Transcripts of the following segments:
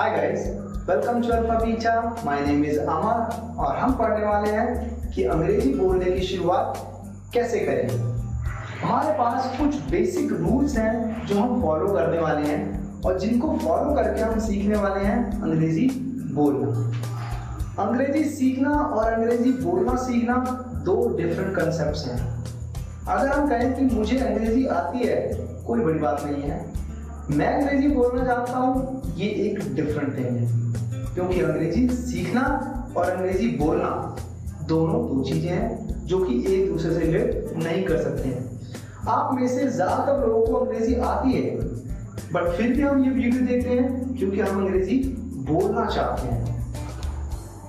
Hi guys, welcome to alpha beta. My name is Amar और हम पढ़ने वाले हैं कि अंग्रेजी बोलने की शुरुआत कैसे करें। हमारे पास कुछ बेसिक रूल्स हैं जो हम फॉलो करने वाले हैं और जिनको फॉलो करके हम सीखने वाले हैं अंग्रेजी बोलना। अंग्रेजी सीखना और अंग्रेजी बोलना सीखना दो डिफरेंट कंसेप्ट्स हैं। अगर हम कहें कि मुझे अंग्रेजी आती है, कोई बड़ी बात नहीं है। मैं अंग्रेजी बोलना जानता हूँ, ये एक डिफरेंट थिंग है, क्योंकि अंग्रेजी सीखना और अंग्रेजी बोलना दोनों दो चीजें हैं जो कि एक दूसरे से रिलेट नहीं कर सकते हैं। आप में से ज्यादातर लोगों को अंग्रेजी आती है, बट फिर भी हम ये वीडियो देखते हैं क्योंकि हम अंग्रेजी बोलना चाहते हैं।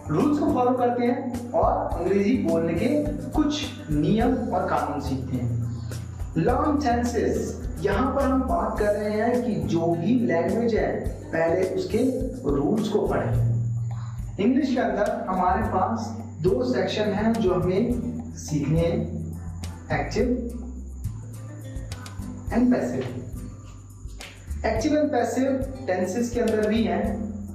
रूल्स को फॉलो करते हैं और अंग्रेजी बोलने के कुछ नियम और कानून सीखते हैं। लर्न टेंसेस, यहाँ पर हम बात कर रहे हैं कि जो भी लैंग्वेज है पहले उसके रूल्स को पढ़ें। इंग्लिश के अंदर हमारे पास दो सेक्शन हैं जो हमें सीखने हैं, active and passive. Active and passive tenses के अंदर भी हैं।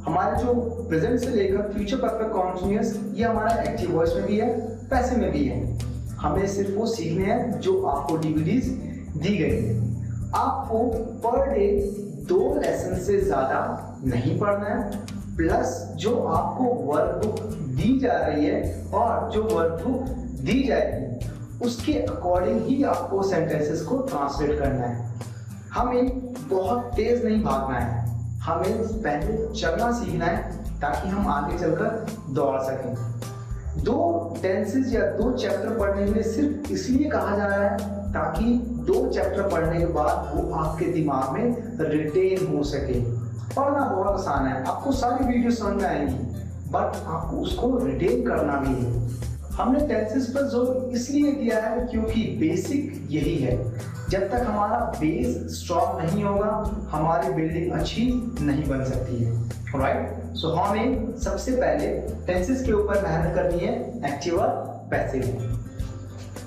हमारे जो प्रेजेंट से लेकर फ्यूचर परफेक्ट कंटीन्यूअस, ये हमारा एक्टिव वॉइस में भी है, पैसिव में भी है। हमें सिर्फ वो सीखने हैं जो आपको डीवीडीज दी गई है। आपको पर डे 2 लेसन से ज्यादा नहीं पढ़ना है, प्लस जो आपको वर्कबुक दी जा रही है और जो वर्कबुक दी जाएगी उसके अकॉर्डिंग ही आपको सेंटेंसेस को ट्रांसलेट करना है। हमें बहुत तेज नहीं भागना है, हमें पहले चलना सीखना है ताकि हम आगे चलकर दौड़ सकें। 2 टेंसेस या 2 चैप्टर पढ़ने के लिए सिर्फ इसलिए कहा जा रहा है ताकि 2 चैप्टर पढ़ने के बाद वो आपके दिमाग में रिटेन हो सके। पढ़ना बहुत आसान है, आपको सारी वीडियो समझ में आएंगी, बट आपको उसको रिटेन करना भी है। हमने टेंसेस पर जोर इसलिए दिया है क्योंकि बेसिक यही है। जब तक हमारा बेस स्ट्रॉन्ग नहीं होगा, हमारी बिल्डिंग अच्छी नहीं बन सकती है। राइट, सो हमें सबसे पहले टेंसेस के ऊपर मेहनत करनी है, एक्टिव और पैसिव।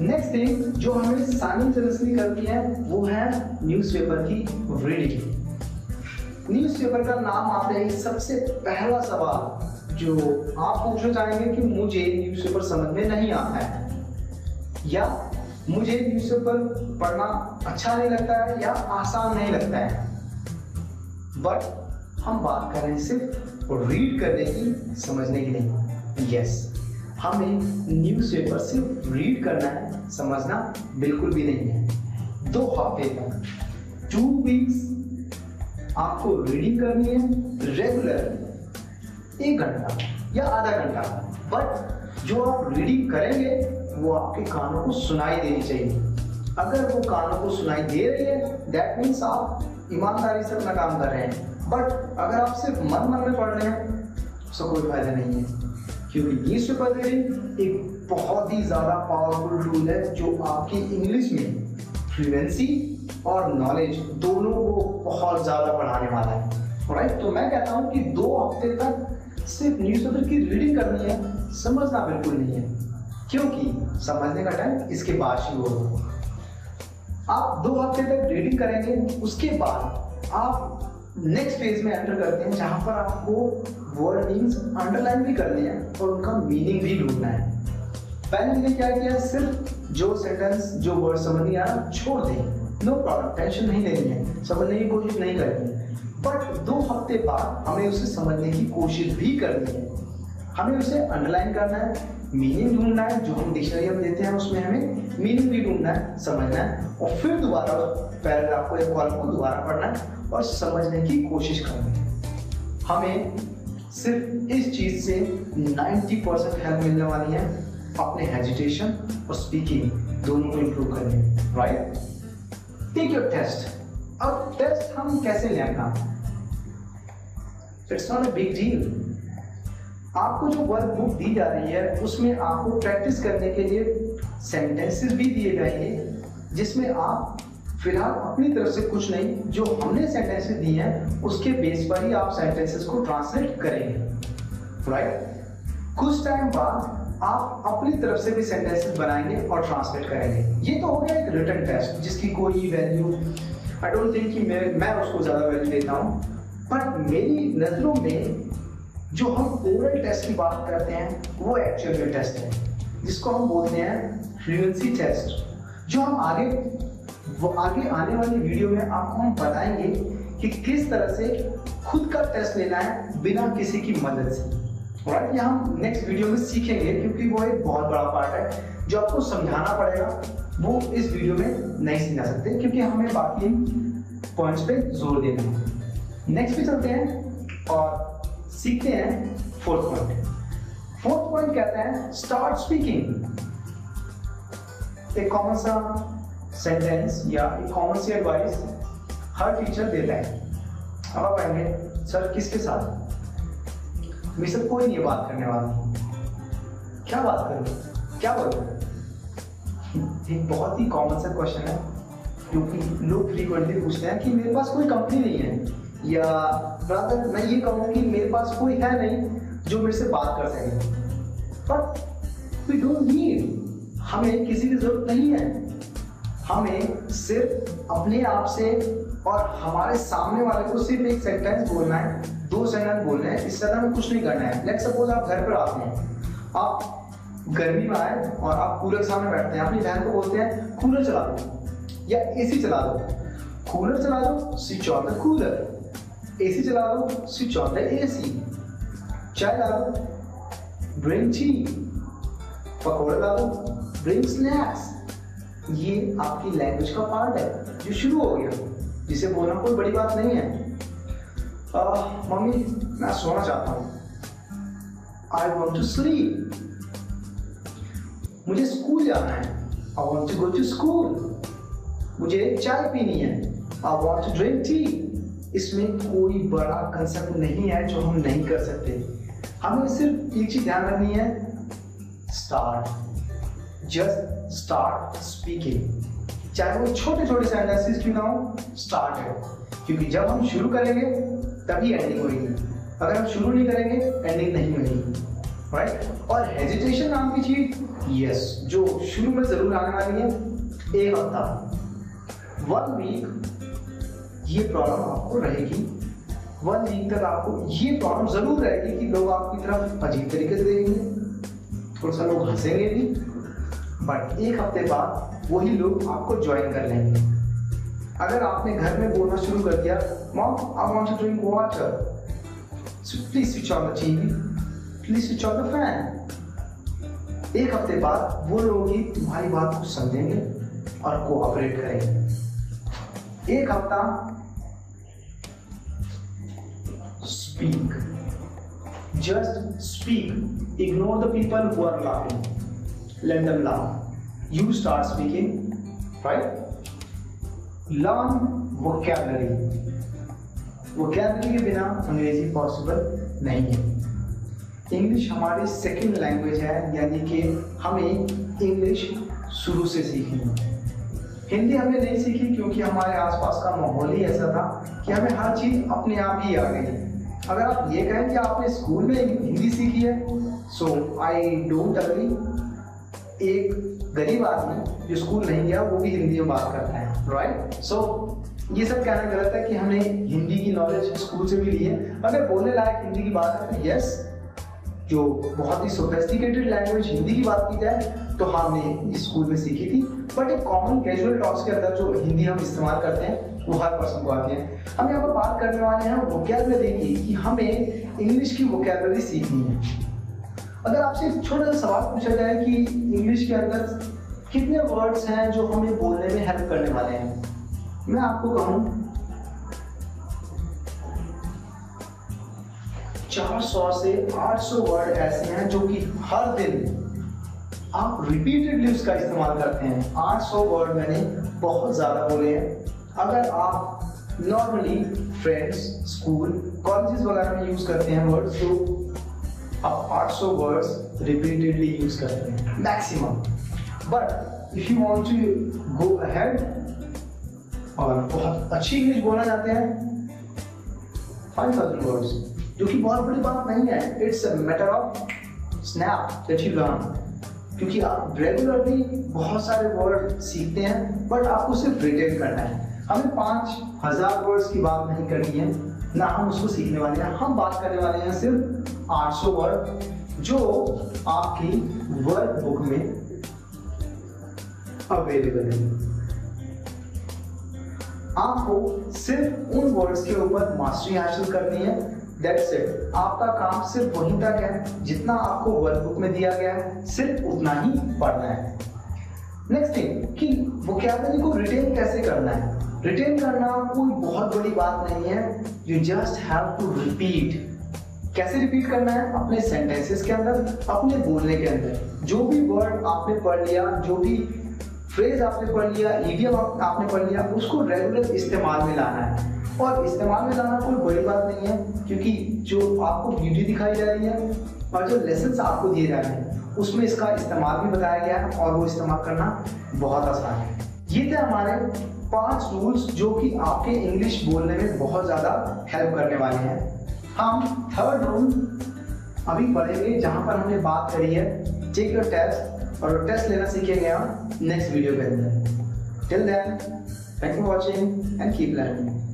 नेक्स्ट थिंग जो हमें साइमल्टेनियसली करनी है वो है न्यूज़पेपर की रीडिंग। न्यूज़पेपर का नाम आते ही सबसे पहला सवाल जो आप पूछना चाहेंगे कि मुझे न्यूज़पेपर समझ में नहीं आता है, या मुझे न्यूज़पेपर पढ़ना अच्छा नहीं लगता है या आसान नहीं लगता है। बट हम बात कर रहे हैं सिर्फ रीड करने की, समझने की नहीं। यस, हमें न्यूज़पेपर सिर्फ रीड करना है, समझना बिल्कुल भी नहीं है। 2 हफ्ते तक 2 वीक्स आपको रीडिंग करनी है रेगुलर, 1 घंटा या आधा घंटा। बट जो आप रीडिंग करेंगे वो आपके कानों को सुनाई देनी चाहिए। अगर वो कानों को सुनाई दे रही है, दैट मीन्स आप ईमानदारी से अपना काम कर रहे हैं। बट अगर आप सिर्फ मन मन में पढ़ रहे हैं उसका कोई फायदा नहीं है, क्योंकि न्यूज़पेपर रीडिंग एक बहुत ही ज्यादा पावरफुल टूल है जो आपकी इंग्लिश में फ्लुएंसी और नॉलेज दोनों को बहुत ज्यादा बढ़ाने वाला है। राइट, तो मैं कहता हूं कि 2 हफ्ते तक सिर्फ न्यूज़पेपर की रीडिंग करनी है, समझना बिल्कुल नहीं है, क्योंकि समझने का टाइम इसके बाद शुरू होगा। आप 2 हफ्ते तक रीडिंग करेंगे, उसके बाद आप नेक्स्ट फेज में एंटर करते हैं जहां पर आपको वर्ड मीन्स अंडरलाइन भी करने हैं और उनका मीनिंग भी ढूंढना है। पहले मैंने क्या किया, सिर्फ जो सेंटेंस जो वर्ड समझ नहीं आ रहा छोड़ दें, नो प्रॉब्लम, टेंशन नहीं लेनी है, समझने की कोशिश नहीं करनी है। बट 2 हफ्ते बाद हमें उसे समझने की कोशिश भी करनी है, हमें उसे अंडरलाइन करना है, मीनिंग ढूंढना है। जो हम डिक्शनरी में देते हैं उसमें हमें मीनिंग भी ढूंढना है, समझना है, और फिर दोबारा पैराग्राफ को या कॉलम को दोबारा पढ़ना है और समझने की कोशिश करनी है। हमें सिर्फ इस चीज से 90% हेल्प मिलने वाली है अपने हेजिटेशन और स्पीकिंग दोनों को इंप्रूव करने में। Right, take your test. अब टेस्ट हम कैसे लेंगे? It's not a big deal. आपको जो वर्कबुक दी जा रही है उसमें आपको प्रैक्टिस करने के लिए सेंटेंसेस भी दिए जाएंगे, जिसमें आप फिलहाल अपनी तरफ से कुछ नहीं, जो हमने सेंटेंसेस दी हैं उसके बेस पर ही आप सेंटेंसेस को ट्रांसलेट करेंगे। राइट, कुछ टाइम बाद आप अपनी तरफ से भी सेंटेंसेस बनाएंगे और ट्रांसलेट करेंगे। ये तो हो गया एक रिटन टेस्ट जिसकी कोई वैल्यू आई डोंट थिंक कि मैं उसको ज्यादा वैल्यू देता हूँ। पर मेरी नजरों में जो हम ओरल टेस्ट की बात करते हैं वो एक्चुअल टेस्ट है, जिसको हम बोलते हैं फ्लुएंसी टेस्ट, जो हम आगे आने वाली वीडियो में आपको हम बताएंगे कि किस तरह से खुद का टेस्ट लेना है बिना किसी की मदद से। राइट, ये हम नेक्स्ट वीडियो में सीखेंगे, क्योंकि वो एक बहुत बड़ा पार्ट है जो आपको समझाना पड़ेगा, वो इस वीडियो में नहीं समझा सकते, क्योंकि हमें बाकी पॉइंट्स पे जोर देना है। नेक्स्ट पे चलते हैं और सीखते हैं फोर्थ पॉइंट। फोर्थ पॉइंट कहता है स्टार्ट स्पीकिंग। एक कॉमन सा सेंटेंस या एक कॉमन सी एडवाइस हर टीचर देता है। अब आप कहेंगे सर किसके साथ, मेरे साथ कोई नहीं बात करने वाला, क्या बात करूं, क्या बोलूं? एक बहुत ही कॉमन सा क्वेश्चन है, क्योंकि लोग फ्रीक्वेंटली पूछते हैं कि मेरे पास कोई कंपनी नहीं है, या रादर मैं ये कहूँ कि मेरे पास कोई है नहीं जो मेरे से बात कर सके। बट वी डोंट नीड, हमें किसी की जरूरत नहीं है, हमें सिर्फ अपने आप से और हमारे सामने वाले को सिर्फ एक सेंटेंस बोलना है, 2 सेंटेंस बोलने हैं, इससे ज्यादा हमें कुछ नहीं करना है। लेट्स सपोज आप घर पर आते हैं, आप गर्मी में आए और आप कूलर के सामने बैठते हैं, अपनी बहन को बोलते हैं कूलर चला दो या एसी चला दो। कूलर चला दो, switch on the cooler. AC चला दो, स्विच ऑन द एसी। चाय ला दो, ड्रिंक टी। पकौड़े ला दो, ड्रिंक स्नैक्स। ये आपकी लैंग्वेज का पार्ट है जो शुरू हो गया, जिसे बोलना कोई बड़ी बात नहीं है। मम्मी मैं सोना चाहता हूँ, आई वॉन्ट टू स्लीप। मुझे स्कूल जाना है, I want to go to school. मुझे चाय पीनी है, I want to drink tea. इसमें कोई बड़ा कंसेप्ट नहीं है जो हम नहीं कर सकते, हमें सिर्फ एक चीज ध्यान रखनी है, स्टार्ट, जस्ट स्टार्ट स्पीकिंग। चाहे वो छोटे छोटे सेंटेंसेस क्यों ना हो, स्टार्ट है, क्योंकि जब हम शुरू करेंगे तभी एंडिंग होगी, अगर हम शुरू नहीं करेंगे एंडिंग नहीं होगी। राइट, और हेजिटेशन नाम की चीज यस जो शुरू में जरूर आने वाली है, 1 हफ्ता 1 वीक ये प्रॉब्लम आपको रहेगी। 1 वीक तक आपको ये प्रॉब्लम जरूर रहेगी कि लोग आपकी तरफ अजीब तरीके से देखेंगे, थोड़ा सा लोग हंसेंगे भी, बट 1 हफ्ते बाद वही लोग आपको ज्वाइन कर लेंगे। अगर आपने घर में बोलना शुरू कर दिया, mom I want to drink water, please switch on the TV, please switch on the fan. 1 हफ्ते बाद वो लोग ही तुम्हारी बात को समझेंगे और कोऑपरेट करेंगे। 1 हफ्ता speak, just speak, ignore the people who are laughing, let them laugh, you start speaking, right? Learn vocabulary. vocabulary के बिना अंग्रेजी पॉसिबल नहीं है। इंग्लिश हमारी सेकंड लैंग्वेज है, यानी कि हमें इंग्लिश शुरू से सीखनी है। हिंदी हमने नहीं सीखी क्योंकि हमारे आसपास का माहौल ही ऐसा था कि हमें हर चीज अपने आप ही आ गई। अगर आप ये कहें कि आपने स्कूल में हिंदी सीखी है, सो आई डोंट अग्री। एक गरीब आदमी जो स्कूल नहीं गया वो भी हिंदी में बात करता है, राइट? सो ये सब कहना गलत है कि हमने हिंदी की नॉलेज स्कूल से भी ली है। अगर बोलने लायक हिंदी की बात है तो यस, जो बहुत ही सोफिस्टिकेटेड लैंग्वेज हिंदी की बात की जाए तो हमने स्कूल में सीखी थी, बट एक कॉमन कैजुअल टॉक्स के अंदर जो हिंदी हम इस्तेमाल करते हैं वो हर पर्सन को आती है। हम यहाँ पर बात करने वाले हैं वोकैबुलरी की, कि हमें इंग्लिश की वोकैबुलरी सीखनी है। अगर आपसे एक छोटा सा सवाल पूछा जाए कि इंग्लिश के अंदर कितने वर्ड्स हैं जो हमें बोलने में हेल्प करने वाले हैं, मैं आपको कहूं 400 से 800 वर्ड ऐसे हैं जो कि हर दिन आप रिपीटेडली उसका इस्तेमाल करते हैं। 800 वर्ड मैंने बहुत ज्यादा बोले हैं। अगर आप नॉर्मली फ्रेंड्स, स्कूल, कॉलेजेस वगैरह में यूज करते हैं वर्ड्स, तो आप 800 वर्ड्स रिपीटेडली यूज करते हैं maximum. But if you want to go ahead और बहुत अच्छी इंग्लिश बोलना चाहते हैं, 5000 वर्ड्स, जो कि बहुत बड़ी बात नहीं है। It's a matter of snap that you learn, क्योंकि आप रेगुलरली बहुत सारे वर्ड सीखते हैं, बट आपको सिर्फ रिटेन करना है। हमें 5000 वर्ड्स की बात नहीं करनी है, ना हम उसको सीखने वाले हैं। हम बात करने वाले हैं सिर्फ 800 वर्ड जो आपकी वर्कबुक में अवेलेबल है। आपको सिर्फ उन वर्ड्स के ऊपर मास्टरी हासिल करनी है। That's it. आपका काम सिर्फ वहीं तक है जितना आपको वर्कबुक में दिया गया है, सिर्फ उतना ही पढ़ना है। नेक्स्ट थिंग कि वोकैबुलरी को रिटेन कैसे करना है। रिटेन करना कोई बहुत बड़ी बात नहीं है, you just have to repeat. कैसे रिपीट करना है? अपने सेंटेंसेस के अंदर, अपने बोलने के अंदर। जो भी वर्ड आपने पढ़ लिया, जो भी फ्रेज आपने पढ़ लिया, इडियम आपने पढ़ लिया, उसको रेगुलर इस्तेमाल में लाना है। और इस्तेमाल में लाना कोई बड़ी बात नहीं है, क्योंकि जो आपको वीडियो दिखाई जा रही है और जो लेसन्स आपको दिए जा रहे हैं उसमें इसका इस्तेमाल भी बताया गया है और वो इस्तेमाल करना बहुत आसान है। ये थे हमारे 5 रूल्स जो कि आपके इंग्लिश बोलने में बहुत ज़्यादा हेल्प करने वाले हैं। हम 3rd रूल अभी पढ़ेंगे, जहाँ पर हमने बात करी है टेक योर टेस्ट, और टेस्ट लेना सीखेंगे हम नेक्स्ट वीडियो के अंदर। Till then, thank you for watching and keep learning.